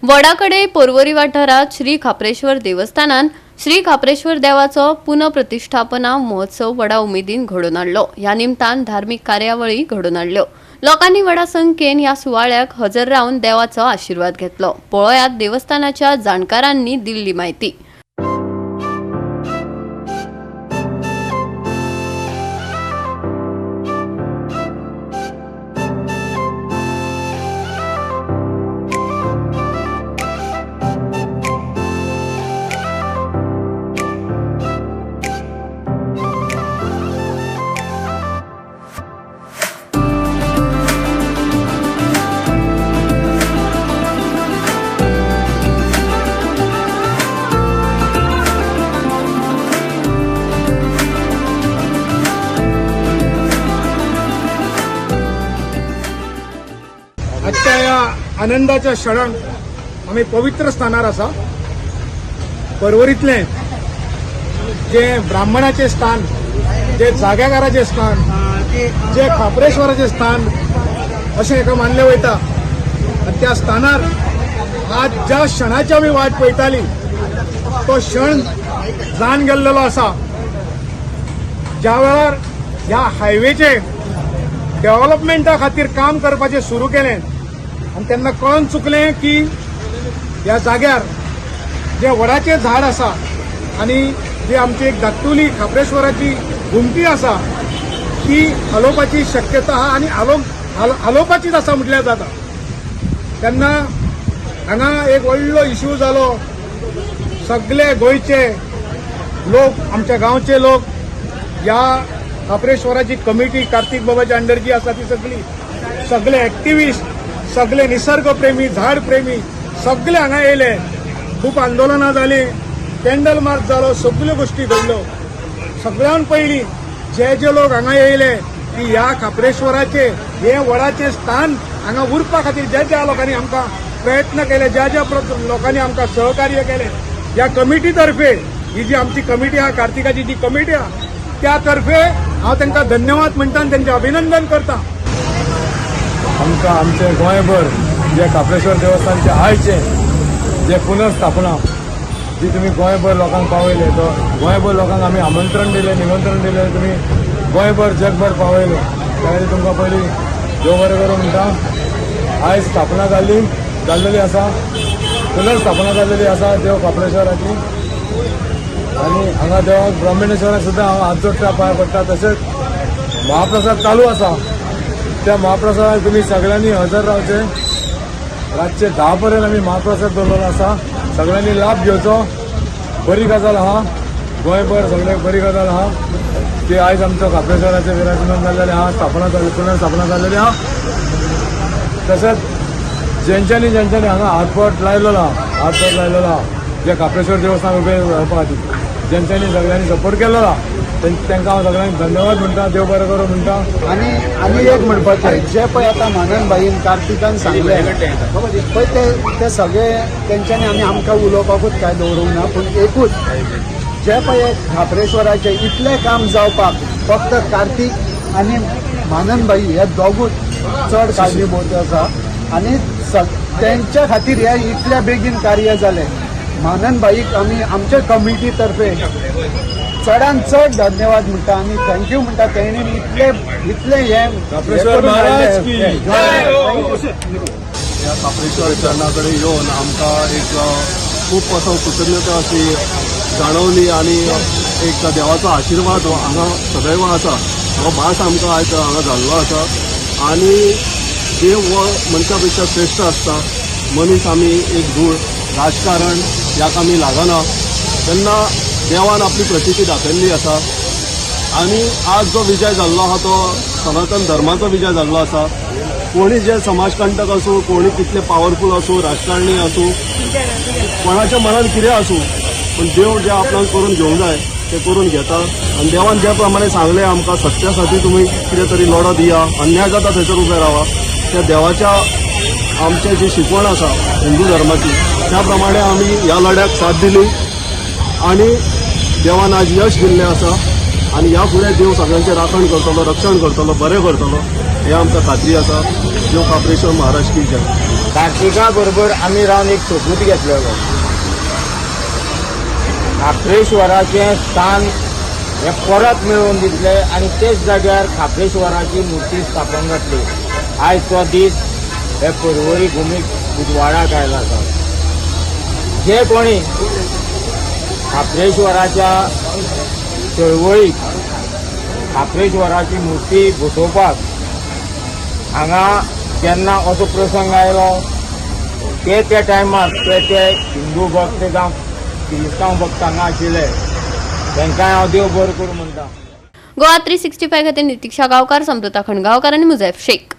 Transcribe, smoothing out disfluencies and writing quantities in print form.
वडाकडे पोरवरी वाठारात श्री खापरेश्वर देवस्थानान श्री खापरेश्वर देवाचो पुनःप्रतिष्ठापना महोत्सव व्हडा उमेदीन घडोवन हाडलो। ह्या निमतान धार्मिक कार्यावळी घडोवन हाडल्यो। लोकांनी व्हडा संख्येन ह्या सुवाळ्याक हजर रावन देवाचो आशीर्वाद घेतलो। पळयात देवस्थानाच्या जाणकारांनी दिल्ली माहिती। आजच्या या आनंदाच्या क्षणाक आम्ही पवित्र स्थानार आसा। परवरीतले जे ब्राह्मणाचे स्थान, जे जाग्याकाराचे स्थान, जे खापरेश्वराचे स्थान अशें एका मानले वयता। आनी त्या स्थानार आज ज्या क्षणाची आमी वाट पळयताली तो क्षण जावन गेल्लो आसा। ज्या वेळार ह्या हायवेचे डेव्हलपमेंटा खातीर काम करपाचें सुरू केलें आनी तेन्ना कळून चुकलें की ह्या जाग्यार जे वडाचें झाड आसा आनी जी आमची एक धाकटुली खापरेश्वराची घुमटी आसा ती हालोवपाची शक्यता आहा आनी हालोवपाचीच आसा म्हटल्यार जाता। तेन्ना हांगा एक व्हडलो इश्यू जालो। सगळे गोंयचे लोक, आमच्या गांवचे लोक ह्या खापरेश्वराची कमिटी कार्तिक बाबाच्या अंडर जी आसा ती सगळे एक्टिविस्ट, सगळे निसर्ग प्रेमी, झाड प्रेमी सगळे हांगा येयले। खूप आंदोलनां जाली, कॅन्डल मार्च जालो, सगळ्यो गोष्टी घडल्यो। सगळ्यान पयलीं जे लोक हांगा येयले की ह्या खापरेश्वराचे हे वडाचे स्थान हांगा उरपा खातीर ज्या लोकांनी आमकां प्रयत्न केले, ज्या लोकांनी आमकां सहकार्य केले, ह्या कमिटी तर्फे ही जी आमची कमिटी आहा, कार्तिकाची जी कमिटी आहा त्या तर्फे हांव तांकां धन्यवाद म्हणटा आनी तांचें अभिनंदन करता। आमकां आमचे गोंयभर जे खापरेश्वर देवस्थानचे आयचे जे पुनर्स्थापना जी तुम्ही गोंयभर लोकांक पावयले, तो गोंयभर लोकांक आमी आमंत्रण दिलें, निमंत्रण दिलें, तुम्ही गोंयभर जगभर पावयले। त्या खातीर तुमकां पयलीं देव बरें करूं म्हणटा। आयज स्थापना जाल्लेली आसा, पुनर्स्थापना जाल्लेली आसा देव खापरेश्वराची आनी हांगा देवाक ब्रह्मेश्वराक सुद्दां हांव हात जोडटा, पांय पडटा। तशेंच महाप्रसाद चालू आसा, त्या महाप्रसादाक तुमी सगळ्यांनी हजर रावचे। रातचे 10 पर्यंत आमी महाप्रसाद दवरलेलो आसा, सगळ्यांनी लाभ घेवचो। बरी गजाल आहा, गोंयभर सगळे बरी गजाल आहा की आयज आमचो खापरेश्वराचें विराजमान जाल्लेलें आहा, पुनर्स्थापना जाल्लेली आहा। तशेंच ज्यांच्यांनी हांगा हातबोट लायलेलो आहा, जे खापरेश्वर देवस्थान उबें रावपा खातीर ज्यांच्यांनी सगळ्यांनी सपोर्ट केलेलो आहा तांकां हांव सगळ्यांक धन्यवाद म्हणटा, देव बरें करूं म्हणटा। आनी एक म्हणपाचें, जे पळय आतां माननबाईन कार्तिकान सांगलें पळय ते सगळे तेंच्यांनी आमकां उलोवपाकूच काय दवरूंक ना, पूण एकूच जे पळय खापरेश्वराचें इतलें काम जावपाक फक्त कार्तिक आनी माननबाई हे दोगूच चड कारणीभूत आसा आनी तेंच्या खातीर हे इतल्या बेगीन कार्य जालें। माननबाईक आमी आमच्या कमिटी तर्फे चडान चड धन्यवाद म्हणटा आनी थँक्यू म्हणटा। तेणी इतले हे खापरेश्वर महाराज की या खापरेश्वर चरणाकडे येवन आमकां एक खूप असो कृतज्ञता अशी जाणवली आनी एक देवाचो आशिर्वाद हांगा सदैव आसा। हो भास आमकां आयज हांगा जाल्लो आसा आनी देव हो मनशा पेक्षा श्रेष्ठ आसता। मनीस आमी एक धूळ, राजकारण ह्याक आमी लागना, तेन्ना देवान आपली प्रचिती दाखयल्ली आसा आनी आज जो विजय जाल्लो आहा तो सनातन धर्माचो विजय जाल्लो आसा। कोणी जे समाजकंटक आसूं, कोणी कितले पावरफूल आसूं, राजकारणी आसूं, कोणाच्या मनात कितें आसूं, पण देव जे आपणाक करून घेवंक जाय ते करून घेता। आनी देवान ज्या प्रमाणे सांगलें आमकां सत्यासाठी तुमी कितें तरी लढो दिया, अन्याय जाता थंयसर उबे रावा, त्या देवाच्या आमचे जी शिकवण आसा हिंदू धर्माची त्या प्रमाणे आमी ह्या लढ्याक साथ दिली आनी देवान आज यश दिल्लें आसा आनी ह्या फुडें देव सगळ्यांचें राखण करतलो, रक्षण करतलो, बरें करतलो हे आमकां खात्री आसा। देव खापरेश्वर महाराज की जय। कार्तिका बरोबर आमी रावन एक सोपूत घेतलेलो. खापरेश्वराचें स्थान हे परत मेळोवन दितले आनी तेच जाग्यार खापरेश्वराची मुर्ती स्थापन जातली. आयज तो दीस हे पर्वरी भुमीक उजवाडाक आयला आसा. जे कोणी खापरेश्वराच्या चळवळीक खापरेश्वराची मुर्ती बसोवपाक हांगा जेन्ना असो प्रसंग आयलो ते टायमार ते हिंदू भक्त जावं क्रिस्तांव भक्त हांगा आशिल्ले तांकांय हांव देव बरें करूं म्हणटा. गोवा 365 खातीर नितीक्षा गांवकार, समृता खणगांवकार आनी मुजैफ शेख.